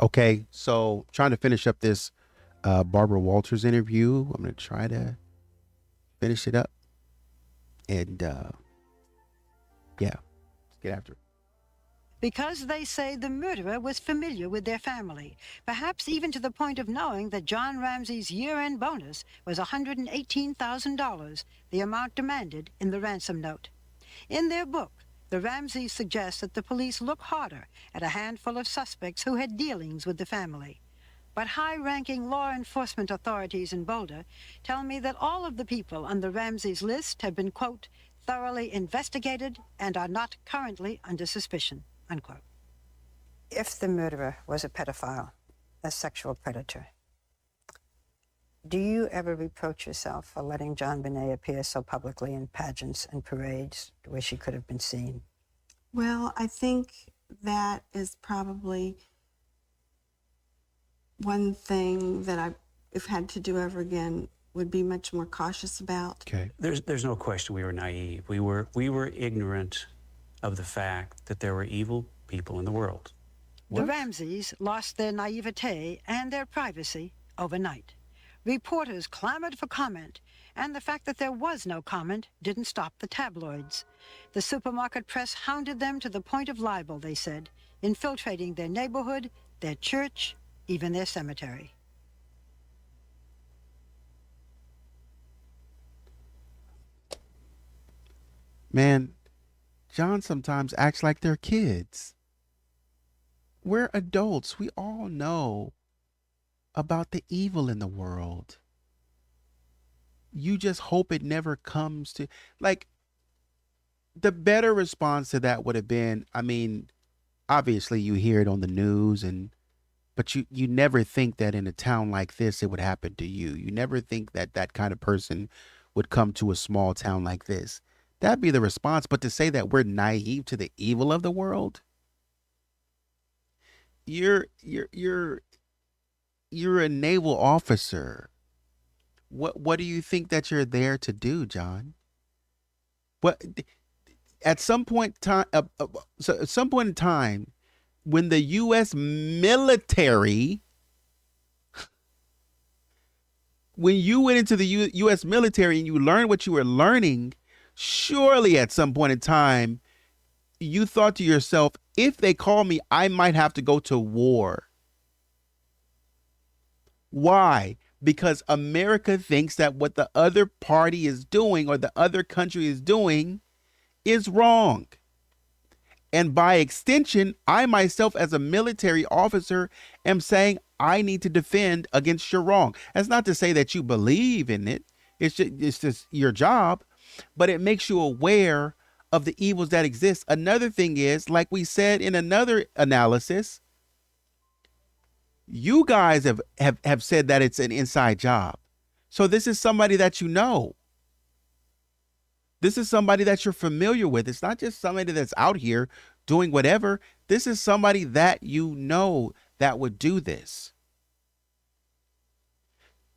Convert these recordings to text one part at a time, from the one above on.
Okay, so trying to finish up this Barbara Walters interview. I'm going to try to finish it up. And yeah, let's get after it. Because they say the murderer was familiar with their family, perhaps even to the point of knowing that John Ramsey's year-end bonus was $118,000, the amount demanded in the ransom note. In their book, the Ramseys suggest that the police look harder at a handful of suspects who had dealings with the family. But high-ranking law enforcement authorities in Boulder tell me that all of the people on the Ramseys list have been, quote, thoroughly investigated and are not currently under suspicion, unquote. If the murderer was a pedophile, a sexual predator, do you ever reproach yourself for letting JonBenet appear so publicly in pageants and parades where she could have been seen? Well, I think that is probably one thing that I, if had to do ever again, would be much more cautious about. Okay. There's no question we were naive. We were ignorant of the fact that there were evil people in the world. The Ramseys lost their naivete and their privacy overnight. Reporters clamored for comment, and the fact that there was no comment didn't stop the tabloids. The supermarket press hounded them to the point of libel, they said, infiltrating their neighborhood, their church, even their cemetery. Man, John sometimes acts like they're kids. We're adults. We all know about the evil in the world. You just hope it never comes to, like, the better response to that would have been, I mean, obviously you hear it on the news and but you never think that in a town like this it would happen to you. You never think that that kind of person would come to a small town like this. That'd be the response, but to say that we're naive to the evil of the world, you're you're you're you're a naval officer. What do you think that you're there to do, John? What at some point time so at some point in time when the US military when you went into the US military and you learned what you were learning, surely at some point in time you thought to yourself, if they call me, I might have to go to war. Why? Because America thinks that what the other party is doing or the other country is doing is wrong. And by extension, I myself, as a military officer, am saying I need to defend against your wrong. That's not to say that you believe in it, it's just your job, but it makes you aware of the evils that exist. Another thing is, like we said in another analysis, you guys have said that it's an inside job. So this is somebody that you know. This is somebody that you're familiar with. It's not just somebody that's out here doing whatever. This is somebody that you know that would do this.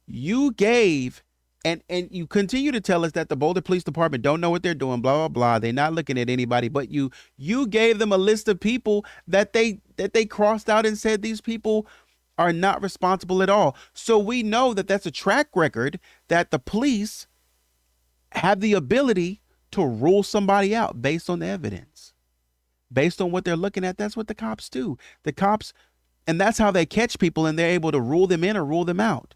You gave and you continue to tell us that the Boulder Police Department don't know what they're doing, blah blah blah. They're not looking at anybody, but you gave them a list of people that they crossed out and said these people are not responsible at all. So we know that that's a track record that the police have the ability to rule somebody out based on the evidence, based on what they're looking at. That's what the cops do. The cops, and that's how they catch people, and they're able to rule them in or rule them out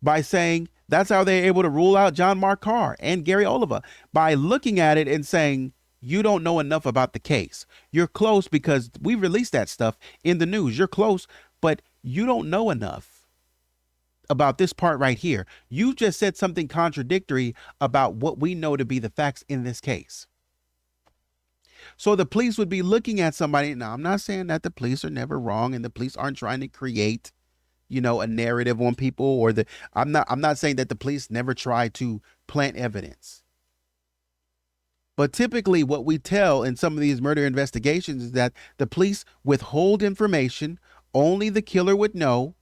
by saying that's how they're able to rule out John Mark Carr and Gary Oliver by looking at it and saying, you don't know enough about the case. You're close because we released that stuff in the news. You're close, but you don't know enough about this part right here. You just said something contradictory about what we know to be the facts in this case. So the police would be looking at somebody. Now, I'm not saying that the police are never wrong and the police aren't trying to create, a narrative on people or I'm not saying that the police never try to plant evidence. But typically what we tell in some of these murder investigations is that the police withhold information only the killer would know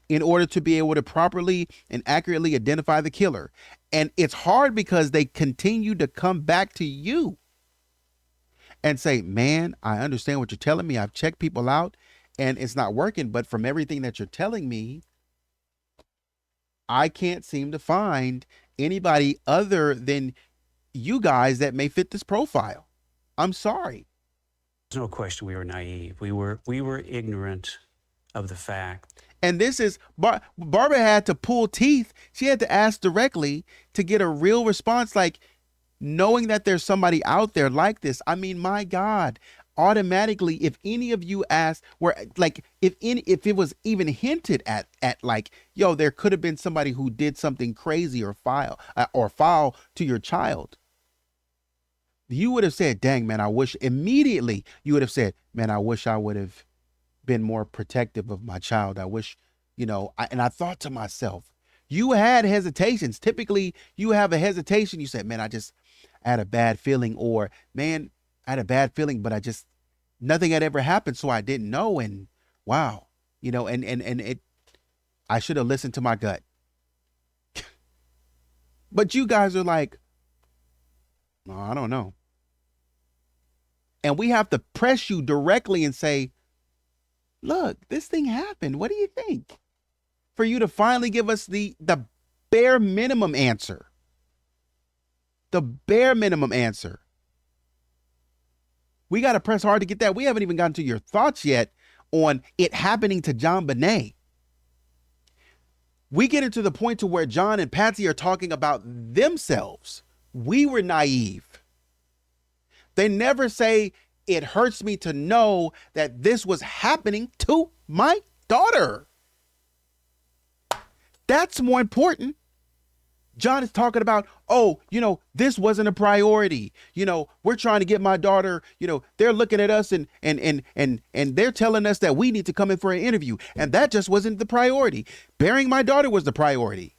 in order to be able to properly and accurately identify the killer. And it's hard because they continue to come back to you and say, man, I understand what you're telling me. I've checked people out and it's not working. But from everything that you're telling me, I can't seem to find anybody other than you guys that may fit this profile. I'm sorry. There's no question we were naive. We were ignorant of the fact. And this is Barbara had to pull teeth. She had to ask directly to get a real response, like knowing that there's somebody out there like this. I mean, my God, automatically, if any of you asked, where like if it was even hinted at like, yo, there could have been somebody who did something crazy or foul to your child, you would have said, dang, man, I wish. Immediately you would have said, man, I wish I would have been more protective of my child. I wish, and I thought to myself, you had hesitations. Typically you have a hesitation. You said, man, I had a bad feeling, or man, I had a bad feeling, but nothing had ever happened. So I didn't know. And wow, I should have listened to my gut. But you guys are like, no, I don't know. And we have to press you directly and say, look, this thing happened. What do you think? For you to finally give us the bare minimum answer. The bare minimum answer. We got to press hard to get that. We haven't even gotten to your thoughts yet on it happening to JonBenet. We get into the point to where John and Patsy are talking about themselves. We were naive. They never say, it hurts me to know that this was happening to my daughter. That's more important. John is talking about, this wasn't a priority. We're trying to get my daughter, they're looking at us and they're telling us that we need to come in for an interview. And that just wasn't the priority. Burying my daughter was the priority.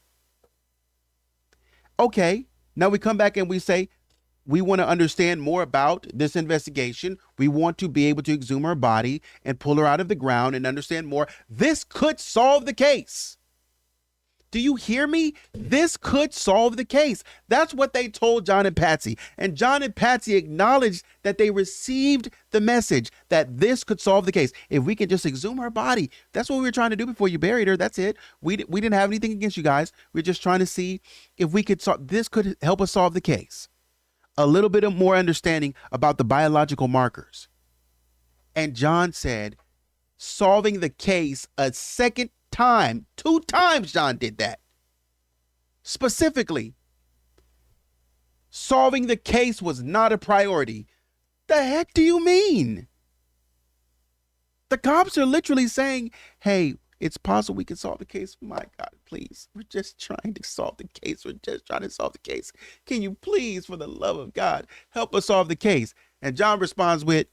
Okay, now we come back and we say, we want to understand more about this investigation. We want to be able to exhume her body and pull her out of the ground and understand more. This could solve the case. Do you hear me? This could solve the case. That's what they told John and Patsy. And John and Patsy acknowledged that they received the message that this could solve the case. If we can just exhume her body, that's what we were trying to do before you buried her. That's it. We didn't have anything against you guys. We're just trying to see if we could this could help us solve the case. A little bit of more understanding about the biological markers. And John said, solving the case a second time, 2 times John did that. Specifically, solving the case was not a priority. The heck do you mean? The cops are literally saying, hey, it's possible we can solve the case. My God, please. We're just trying to solve the case. We're just trying to solve the case. Can you please, for the love of God, help us solve the case? And John responds with,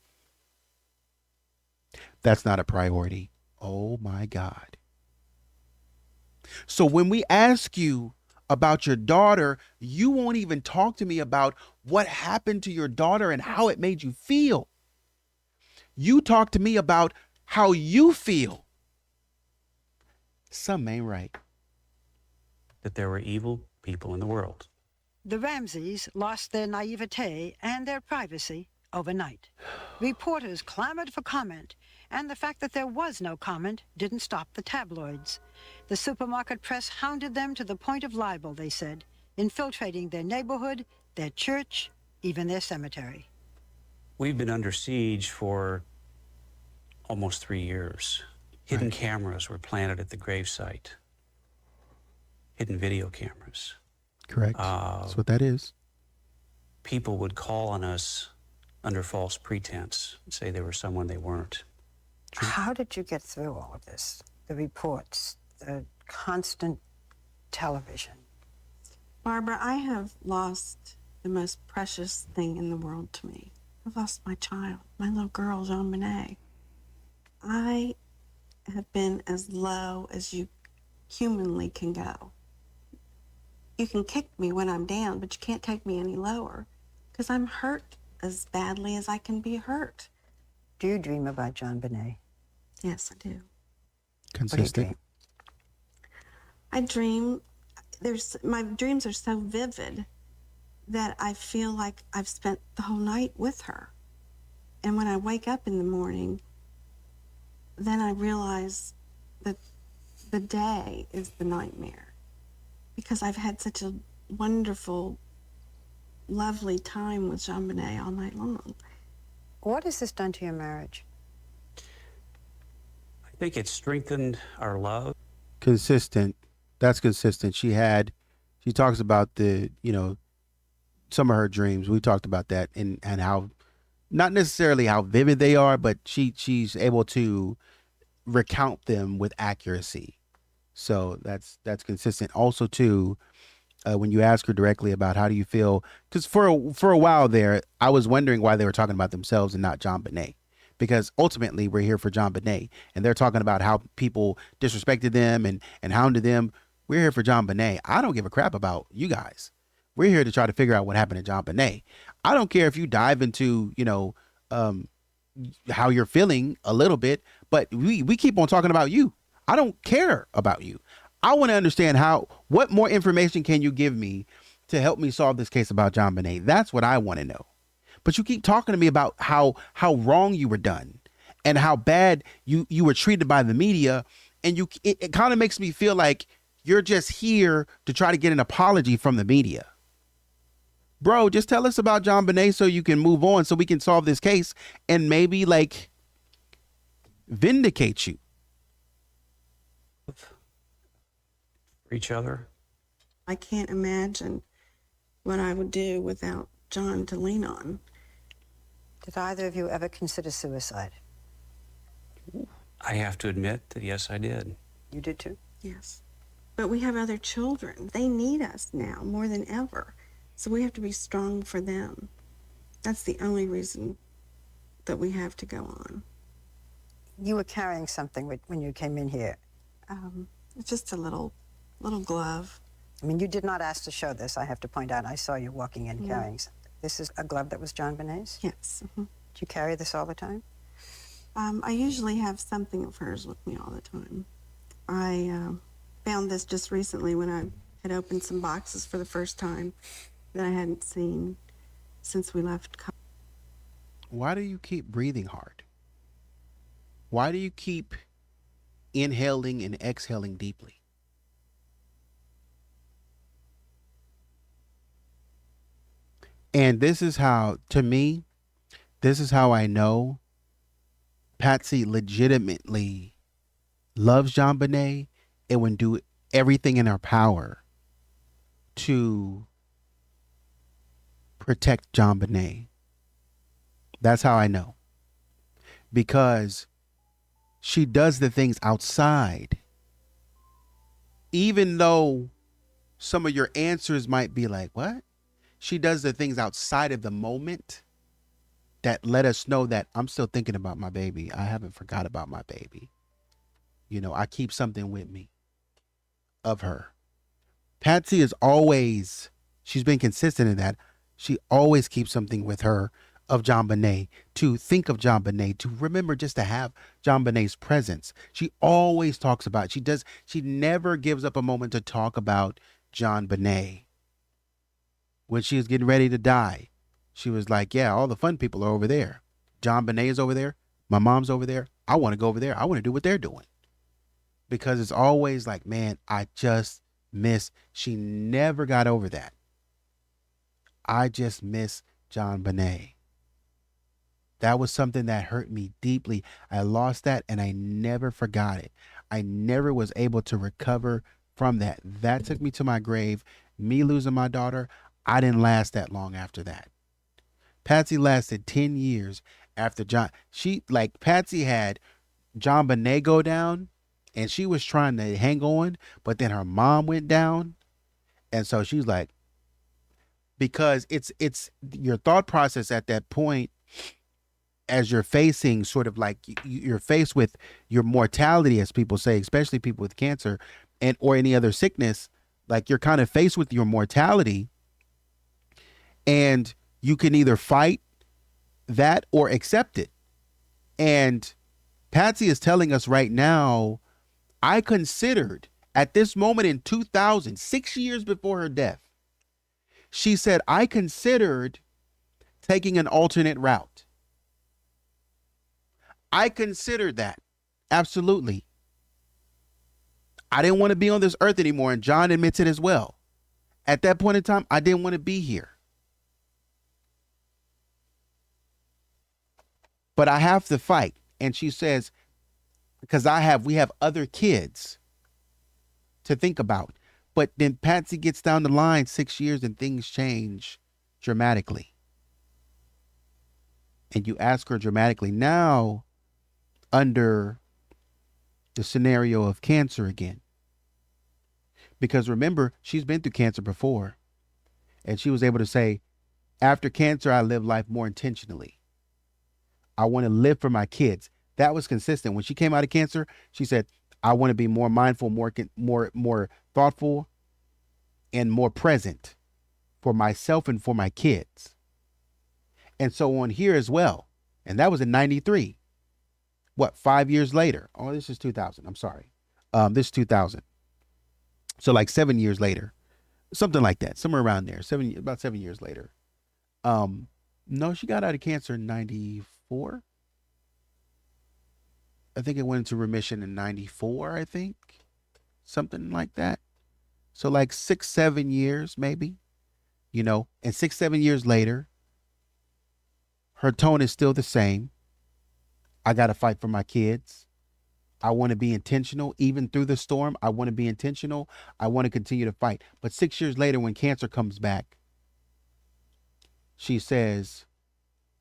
that's not a priority. Oh my God. So when we ask you about your daughter, you won't even talk to me about what happened to your daughter and how it made you feel. You talk to me about how you feel. Some ain't right. That there were evil people in the world. The Ramseys lost their naivete and their privacy overnight. Reporters clamored for comment, and the fact that there was no comment didn't stop the tabloids. The supermarket press hounded them to the point of libel, they said, infiltrating their neighborhood, their church, even their cemetery. We've been under siege for almost 3 years. Hidden cameras were planted at the gravesite. Hidden video cameras. Correct. That's what that is. People would call on us under false pretense and say they were someone they weren't. How did you get through all of this? The reports, the constant television. Barbara, I have lost the most precious thing in the world to me. I've lost my child, my little girl, JonBenet. I have been as low as you humanly can go. You can kick me when I'm down, but you can't take me any lower because I'm hurt as badly as I can be hurt. Do you dream about JonBenet? Yes, I do. Consistent. I dream, my dreams are so vivid that I feel like I've spent the whole night with her. And when I wake up in the morning, then I realize that the day is the nightmare, because I've had such a wonderful, lovely time with JonBenet all night long. What has this done to your marriage? I think it strengthened our love. Consistent. That's consistent. She talks about some of her dreams. We talked about that and how, not necessarily how vivid they are, but she's able to recount them with accuracy. So that's consistent. Also, too, when you ask her directly about how do you feel, because for a while there, I was wondering why they were talking about themselves and not JonBenet, because ultimately we're here for JonBenet, and they're talking about how people disrespected them and hounded them. We're here for JonBenet. I don't give a crap about you guys. We're here to try to figure out what happened to JonBenet. I don't care if you dive into how you're feeling a little bit, but we keep on talking about you. I don't care about you. I want to understand what more information can you give me to help me solve this case about JonBenet? That's what I want to know. But you keep talking to me about how wrong you were done and how bad you were treated by the media, and it kind of makes me feel like you're just here to try to get an apology from the media. Bro, just tell us about JonBenet so you can move on, so we can solve this case and maybe vindicate you. For each other. I can't imagine what I would do without John to lean on. Did either of you ever consider suicide? I have to admit that yes, I did. You did too? Yes. But we have other children. They need us now more than ever. So we have to be strong for them. That's the only reason that we have to go on. You were carrying something when you came in here. It's just a little glove. I mean, you did not ask to show this, I have to point out. I saw you walking in carrying something. This is a glove that was JonBenet's? Yes. Mm-hmm. Do you carry this all the time? I usually have something of hers with me all the time. I found this just recently when I had opened some boxes for the first time that I hadn't seen since we left. Why do you keep breathing hard? Why do you keep inhaling and exhaling deeply? And this is how, to me, this is how I know Patsy legitimately loves JonBenet and would do everything in her power to protect JonBenet. That's how I know. Because she does the things outside. Even though some of your answers might be like, what? She does the things outside of the moment that let us know that I'm still thinking about my baby. I haven't forgot about my baby. I keep something with me of her. Patsy is always, she's been consistent in that. She always keeps something with her of JonBenet, to think of JonBenet, to remember just to have JonBenet's presence. She always talks about, she never gives up a moment to talk about JonBenet. When she was getting ready to die, she was like, yeah, all the fun people are over there. JonBenet is over there. My mom's over there. I want to go over there. I want to do what they're doing. Because it's always like, man, I just miss. She never got over that. I just miss JonBenet. That was something that hurt me deeply. I lost that and I never forgot it. I never was able to recover from that. That took me to my grave. Me losing my daughter, I didn't last that long after that. Patsy lasted 10 years after Patsy had JonBenet go down and she was trying to hang on, but then her mom went down. And so she's like, because it's your thought process at that point, as you're facing sort of like you're faced with your mortality, as people say, especially people with cancer or any other sickness, like you're kind of faced with your mortality, and you can either fight that or accept it. And Patsy is telling us right now, I considered at this moment in 2000, 6 years before her death, she said, I considered taking an alternate route. I considered that Absolutely. I didn't want to be on this earth anymore, and John admits it as well. At that point in time, I didn't want to be here. But I have to fight. And she says, because we have other kids to think about. But then Patsy gets down the line 6 years and things change dramatically. And you ask her dramatically now under the scenario of cancer again. Because remember, she's been through cancer before. And she was able to say, after cancer, I live life more intentionally. I want to live for my kids. That was consistent. When she came out of cancer, she said, I want to be more mindful, more thoughtful, and more present for myself and for my kids. And so on here as well. And that was in 93. What, 5 years later? Oh, this is 2000. I'm sorry. This is 2000. So like 7 years later, something like that, somewhere around there, about 7 years later. No, she got out of cancer in 94. I think it went into remission in 94, I think. Something like that. So like 6, 7 years, maybe, and 6, 7 years later, her tone is still the same. I got to fight for my kids. I want to be intentional. Even through the storm, I want to be intentional. I want to continue to fight. But 6 years later, when cancer comes back, she says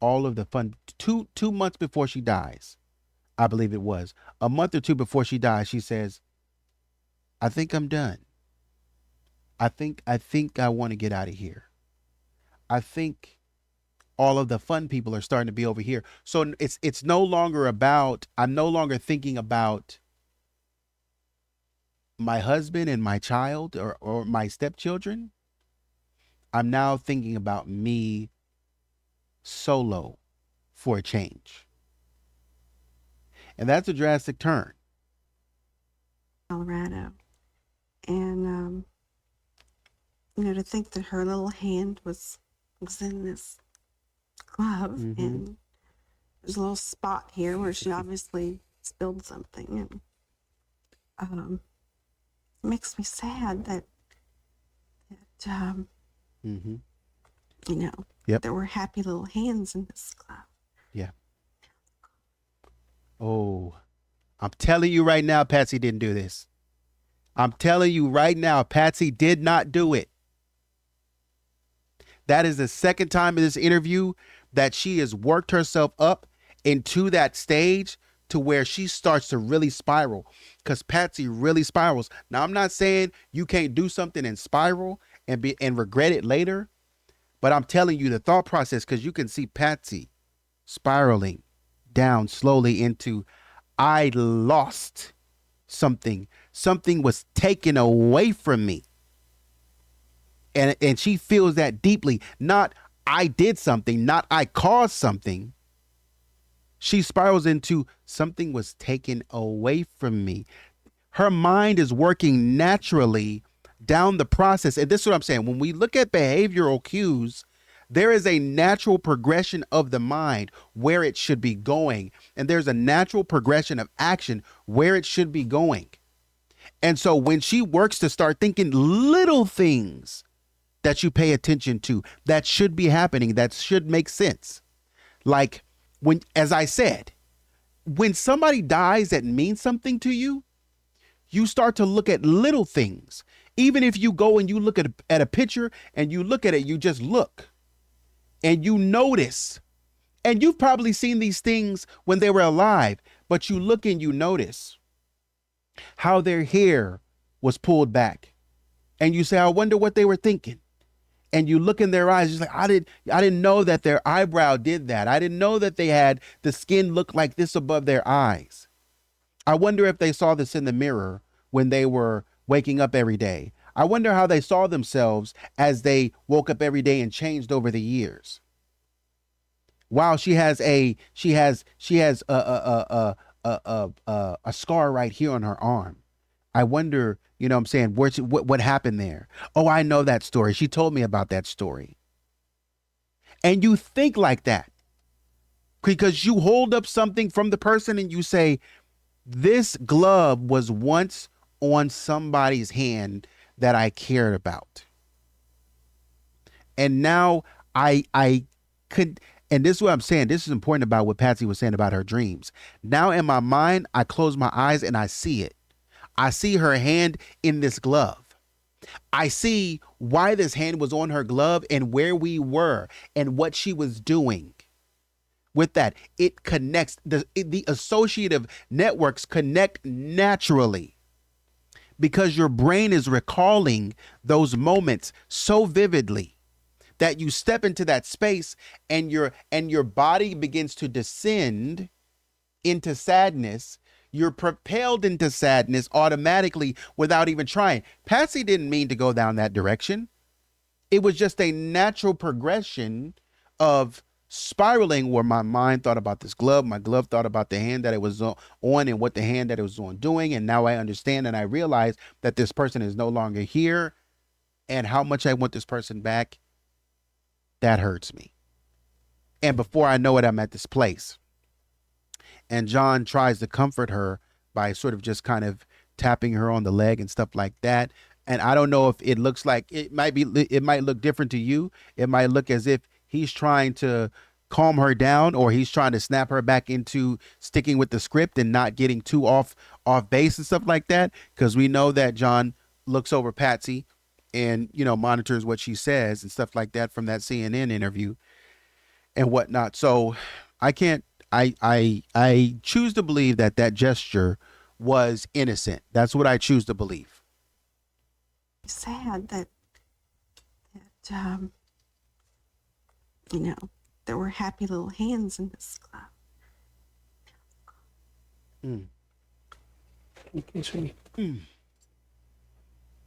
all of the fun, two months before she dies, I believe it was, a month or two before she dies, she says, I think I'm done. I think I want to get out of here. I think all of the fun people are starting to be over here. So it's no longer about, I'm no longer thinking about my husband and my child or my stepchildren. I'm now thinking about me solo for a change. And that's a drastic turn. Colorado. And, to think that her little hand was in this glove, Mm-hmm. and there's a little spot here where she obviously spilled something, and it makes me sad that Mm-hmm. Yep. There were happy little hands in this glove. Yeah. Oh, I'm telling you right now, Patsy didn't do this. I'm telling you right now, Patsy did not do it. That is the second time in this interview that she has worked herself up into that stage to where she starts to really spiral, because Patsy really spirals. Now, I'm not saying you can't do something and spiral and regret it later, but I'm telling you the thought process, because you can see Patsy spiraling down slowly into, I lost something. Something was taken away from me. And she feels that deeply. Not I did something, not I caused something. She spirals into something was taken away from me. Her mind is working naturally down the process. And this is what I'm saying. When we look at behavioral cues, there is a natural progression of the mind where it should be going. And there's a natural progression of action where it should be going. And so when she works to start thinking little things that you pay attention to, that should be happening, that should make sense. Like when, as I said, when somebody dies that means something to you, you start to look at little things. Even if you go and you look at a picture and you look at it, you just look and you notice. And you've probably seen these things when they were alive, but you look and you notice how their hair was pulled back. And you say, I wonder what they were thinking. And you look in their eyes, just like, I didn't know that their eyebrow did that. I didn't know that they had the skin look like this above their eyes. I wonder if they saw this in the mirror when they were waking up every day. I wonder how they saw themselves as they woke up every day and changed over the years. Wow, she has a scar right here on her arm. I wonder, what I'm saying, what happened there? Oh, I know that story. She told me about that story. And you think like that because you hold up something from the person and you say, This glove was once on somebody's hand that I cared about. And now I could, and this is what I'm saying. This is important about what Patsy was saying about her dreams. Now in my mind, I close my eyes and I see it. I see her hand in this glove. I see why this hand was on her glove and where we were and what she was doing. With that, it connects, the associative networks connect naturally because your brain is recalling those moments so vividly that you step into that space and your body begins to descend into sadness. You're propelled into sadness automatically without even trying. Patsy didn't mean to go down that direction. It was just a natural progression of spiraling where my mind thought about this glove. My glove thought about the hand that it was on and what the hand that it was on doing. And now I understand and I realize that this person is no longer here and how much I want this person back. That hurts me. And before I know it, I'm at this place. And John tries to comfort her by sort of just kind of tapping her on the leg and stuff like that. And I don't know if it looks like it might look different to you. It might look as if he's trying to calm her down or he's trying to snap her back into sticking with the script and not getting too off base and stuff like that. Because we know that John looks over Patsy and, you know, monitors what she says and stuff like that from that CNN interview and whatnot. So I choose to believe that gesture was innocent. That's what I choose to believe. Sad that you know, there were happy little hands in this glove. Okay, sweetie.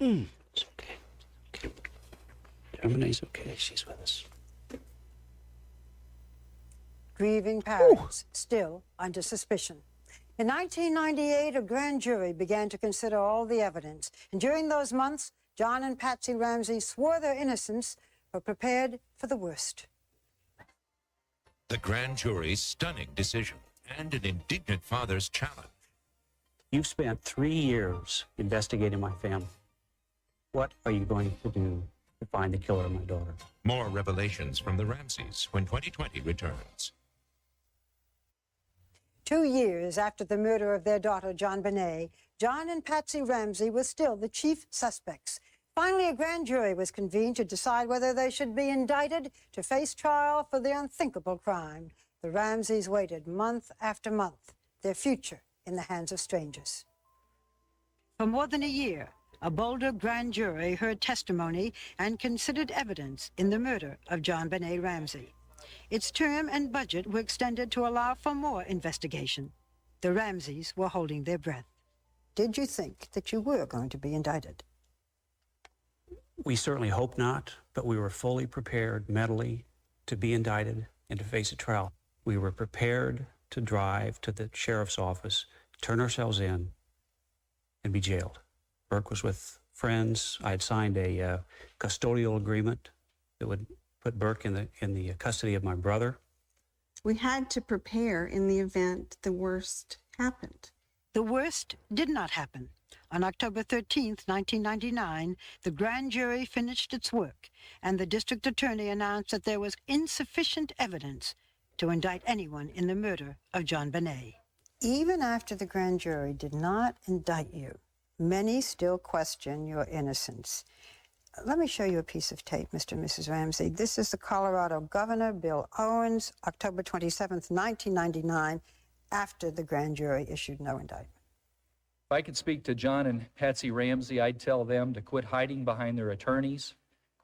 It's okay. Okay. JonBenet's okay. She's with us. Grieving parents still under suspicion. In 1998, a grand jury began to consider all the evidence. And during those months, John and Patsy Ramsey swore their innocence but prepared for the worst. The grand jury's stunning decision and an indignant father's challenge. You've spent 3 years investigating my family. What are you going to do to find the killer of my daughter? More revelations from the Ramseys when 2020 returns. 2 years after the murder of their daughter, JonBenet, John and Patsy Ramsey were still the chief suspects. Finally, a grand jury was convened to decide whether they should be indicted to face trial for the unthinkable crime. The Ramseys waited month after month, their future in the hands of strangers. For more than a year, a Boulder grand jury heard testimony and considered evidence in the murder of JonBenet Ramsey. Its term and budget were extended to allow for more investigation. The Ramseys were holding their breath. Did you think that you were going to be indicted? We certainly hope not, but we were fully prepared mentally to be indicted and to face a trial. We were prepared to drive to the sheriff's office, turn ourselves in, and be jailed. Burke was with friends. I had signed a custodial agreement that would put Burke in the custody of my brother. We had to prepare in the event the worst happened. The worst did not happen. On October 13th, 1999, the grand jury finished its work, and the district attorney announced that there was insufficient evidence to indict anyone in the murder of JonBenet. Even after the grand jury did not indict you, many still question your innocence. Let me show you a piece of tape, Mr. and Mrs. Ramsey. This is the Colorado Governor, Bill Owens, October 27th, 1999, after the grand jury issued no indictment. If I could speak to John and Patsy Ramsey, I'd tell them to quit hiding behind their attorneys,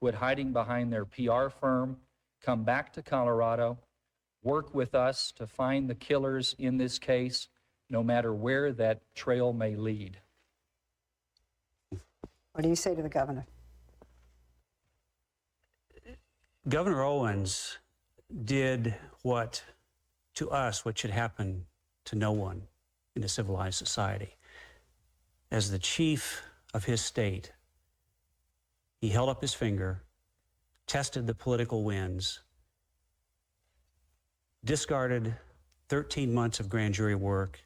quit hiding behind their PR firm, come back to Colorado, work with us to find the killers in this case, no matter where that trail may lead. What do you say to the governor? Governor Owens did what should happen to no one in a civilized society. As the chief of his state, he held up his finger, tested the political winds, discarded 13 months of grand jury work,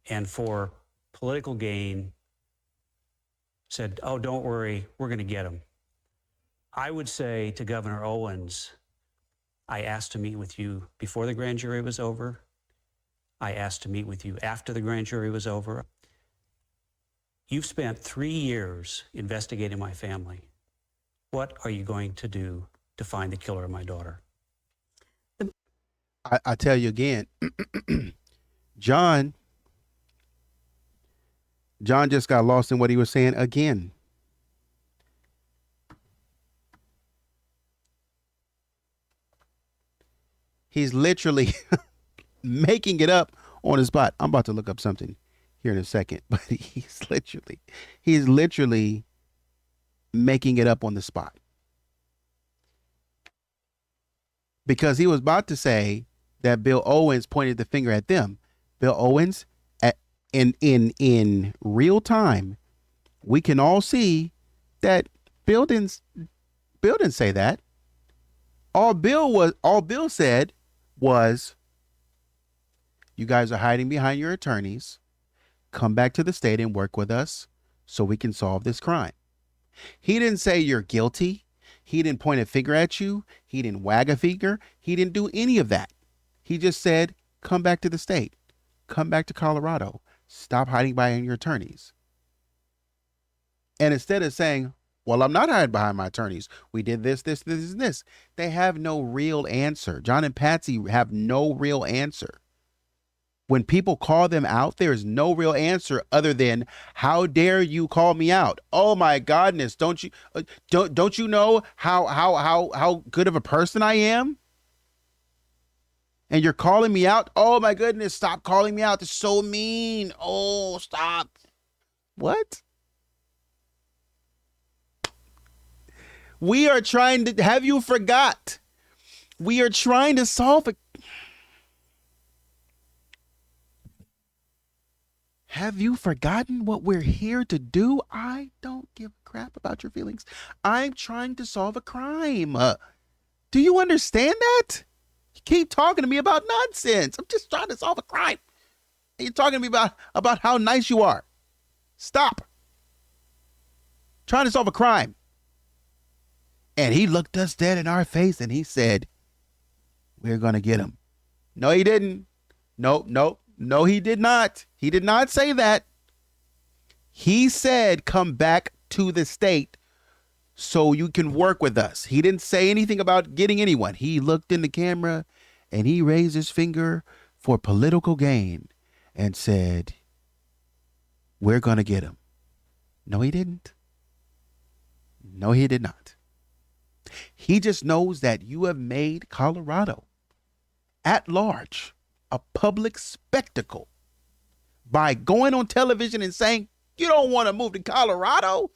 and for political gain said, oh, don't worry, we're going to get him. I would say to Governor Owens, I asked to meet with you before the grand jury was over. I asked to meet with you after the grand jury was over. You've spent 3 years investigating my family. What are you going to do to find the killer of my daughter? I tell you again, John just got lost in what he was saying again. He's literally making it up on the spot. I'm about to look up something here in a second, but he's literally making it up on the spot. Because he was about to say that Bill Owens pointed the finger at them. Bill Owens, in real time, we can all see that Bill didn't say that. All Bill said was, you guys are hiding behind your attorneys. Come back to the state and work with us so we can solve this crime. He didn't say you're guilty. He didn't point a finger at you. He didn't wag a finger. He didn't do any of that. He just said, come back to the state. Come back to Colorado. Stop hiding behind your attorneys. And instead of saying, well, I'm not hiding behind my attorneys. We did this, and this. They have no real answer. John and Patsy have no real answer. When people call them out, there is no real answer other than, how dare you call me out? Oh my goodness, don't you know how good of a person I am? And you're calling me out? Oh my goodness, stop calling me out. It's so mean. Oh, stop. What? We are trying to, have you forgot? We are trying to solve it. Have you forgotten what we're here to do? I don't give a crap about your feelings. I'm trying to solve a crime. Do you understand that? You keep talking to me about nonsense. I'm just trying to solve a crime. And you're talking to me about how nice you are. Stop. Trying to solve a crime. And he looked us dead in our face and he said, we're going to get him. No, he didn't. No, he did not. He did not say that. He said, come back to the state so you can work with us. He didn't say anything about getting anyone. He looked in the camera and he raised his finger for political gain and said, we're going to get him. No, he didn't. No, he did not. He just knows that you have made Colorado at large a public spectacle by going on television and saying, you don't want to move to Colorado.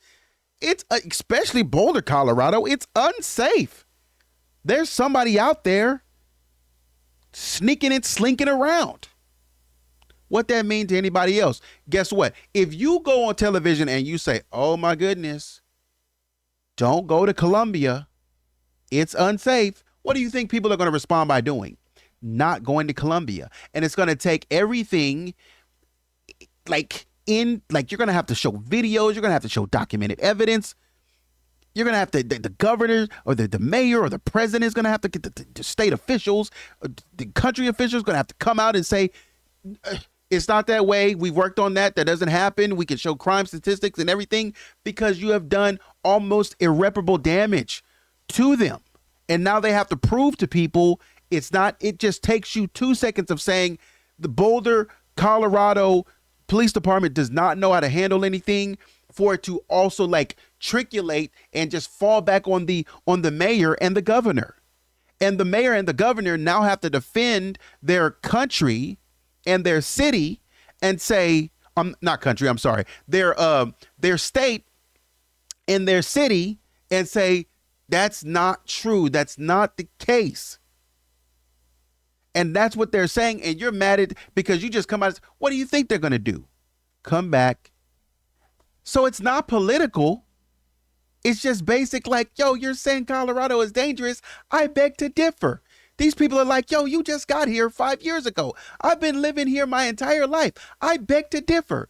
It's especially Boulder, Colorado. It's unsafe. There's somebody out there sneaking and slinking around. What that mean to anybody else? Guess what? If you go on television and you say, oh my goodness, don't go to Columbia, it's unsafe. What do you think people are going to respond by doing? Not going to Columbia. And it's going to take everything you're going to have to show videos. You're going to have to show documented evidence. You're going to have to, the governor or the mayor or the president is going to have to get the state officials, the country officials going to have to come out and say, it's not that way. We've worked on that. That doesn't happen. We can show crime statistics and everything because you have done almost irreparable damage to them. And now they have to prove to people it's not, it just takes you 2 seconds of saying the Boulder, Colorado Police Department does not know how to handle anything for it to also triculate and just fall back on the mayor and the governor. And the mayor and the governor now have to defend their country and their city and say, not country, I'm sorry, their state and their city and say, that's not true. That's not the case. And that's what they're saying. And you're mad at because you just come out and say, what do you think they're going to do? Come back. So it's not political. It's just basic yo, you're saying Colorado is dangerous. I beg to differ. These people are like, yo, you just got here 5 years ago. I've been living here my entire life. I beg to differ.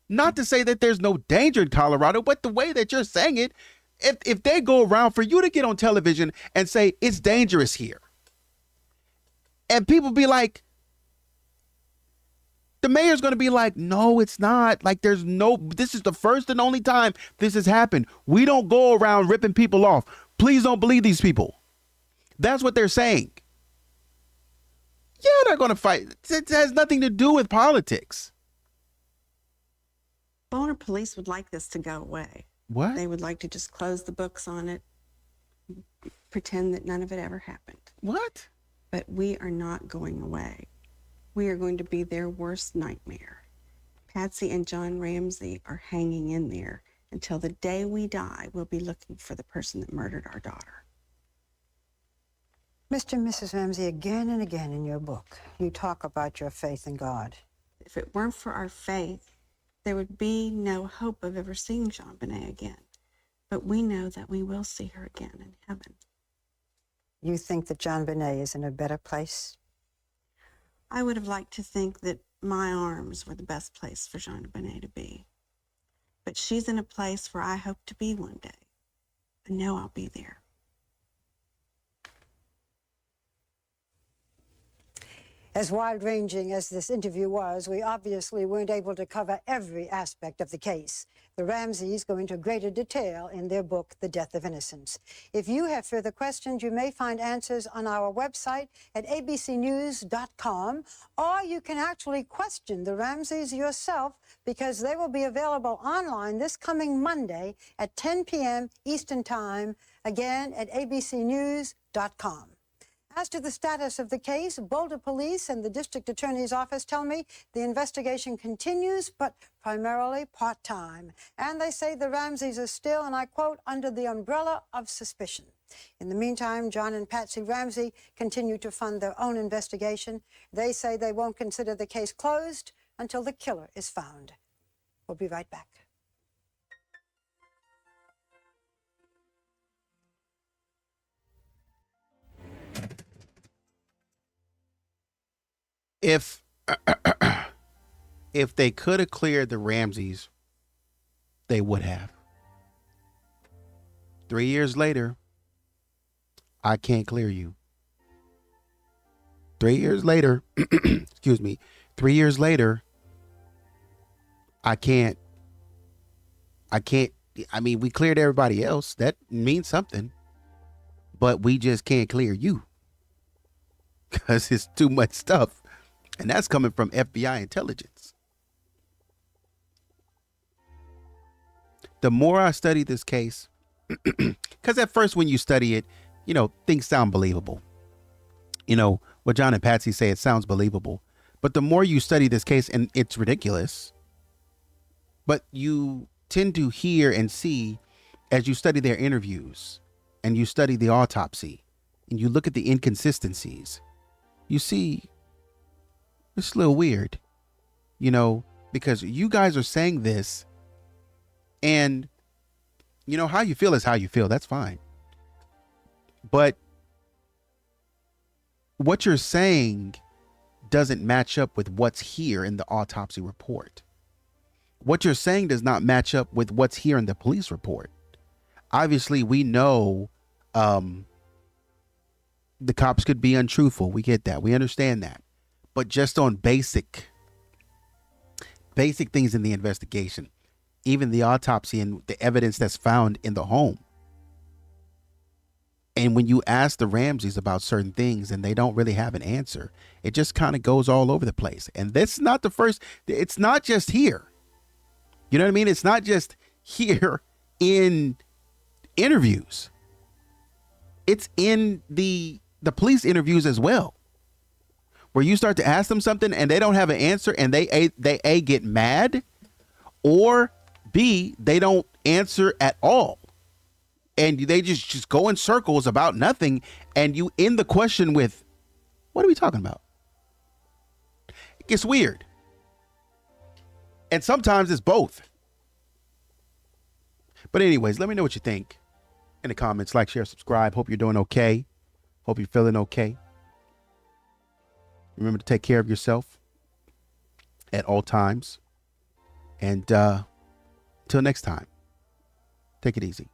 Not to say that there's no danger in Colorado, but the way that you're saying it, if they go around for you to get on television and say it's dangerous here, and people be like, the mayor's going to be like, no, it's not. Like, this is the first and only time this has happened. We don't go around ripping people off. Please don't believe these people. That's what they're saying. Yeah, they're going to fight. It has nothing to do with politics. Boulder police would like this to go away. What? They would like to just close the books on it, pretend that none of it ever happened. What? But we are not going away. We are going to be their worst nightmare. Patsy and John Ramsey are hanging in there. Until the day we die, we'll be looking for the person that murdered our daughter. Mr. and Mrs. Ramsey, again and again in your book, you talk about your faith in God. If it weren't for our faith, there would be no hope of ever seeing JonBenet again. But we know that we will see her again in heaven. You think that JonBenet is in a better place? I would have liked to think that my arms were the best place for JonBenet to be. But she's in a place where I hope to be one day. I know I'll be there. As wide-ranging as this interview was, we obviously weren't able to cover every aspect of the case. The Ramseys go into greater detail in their book, The Death of Innocence. If you have further questions, you may find answers on our website at abcnews.com, or you can actually question the Ramseys yourself, because they will be available online this coming Monday at 10 p.m. Eastern Time, again at abcnews.com. As to the status of the case, Boulder Police and the District Attorney's Office tell me the investigation continues, but primarily part-time. And they say the Ramseys are still, and I quote, under the umbrella of suspicion. In the meantime, John and Patsy Ramsey continue to fund their own investigation. They say they won't consider the case closed until the killer is found. We'll be right back. If they could have cleared the Ramseys, they would have. 3 years later, I can't clear you. 3 years later, excuse me, 3 years later, I can't, I mean, we cleared everybody else. That means something, but we just can't clear you because it's too much stuff. And that's coming from FBI intelligence. The more I study this case, because at first when you study it, you know, things sound believable. You know, what John and Patsy say, it sounds believable. But the more you study this case, and it's ridiculous, but you tend to hear and see as you study their interviews and you study the autopsy and you look at the inconsistencies, you see it's a little weird, you know, because you guys are saying this and, you know, how you feel is how you feel. That's fine. But what you're saying doesn't match up with what's here in the autopsy report. What you're saying does not match up with what's here in the police report. Obviously, we know the cops could be untruthful. We get that. We understand that. But just on basic things in the investigation, even the autopsy and the evidence that's found in the home. And when you ask the Ramseys about certain things and they don't really have an answer, it just kind of goes all over the place. And this is not the first. It's not just here. You know what I mean? It's not just here in interviews. It's in the police interviews as well, where you start to ask them something and they don't have an answer, and they A, get mad, or B, they don't answer at all. And they just go in circles about nothing, and you end the question with, what are we talking about? It gets weird. And sometimes it's both. But anyways, let me know what you think in the comments. Like, share, subscribe. Hope you're doing okay. Hope you're feeling okay. Remember to take care of yourself at all times. And till next time, take it easy.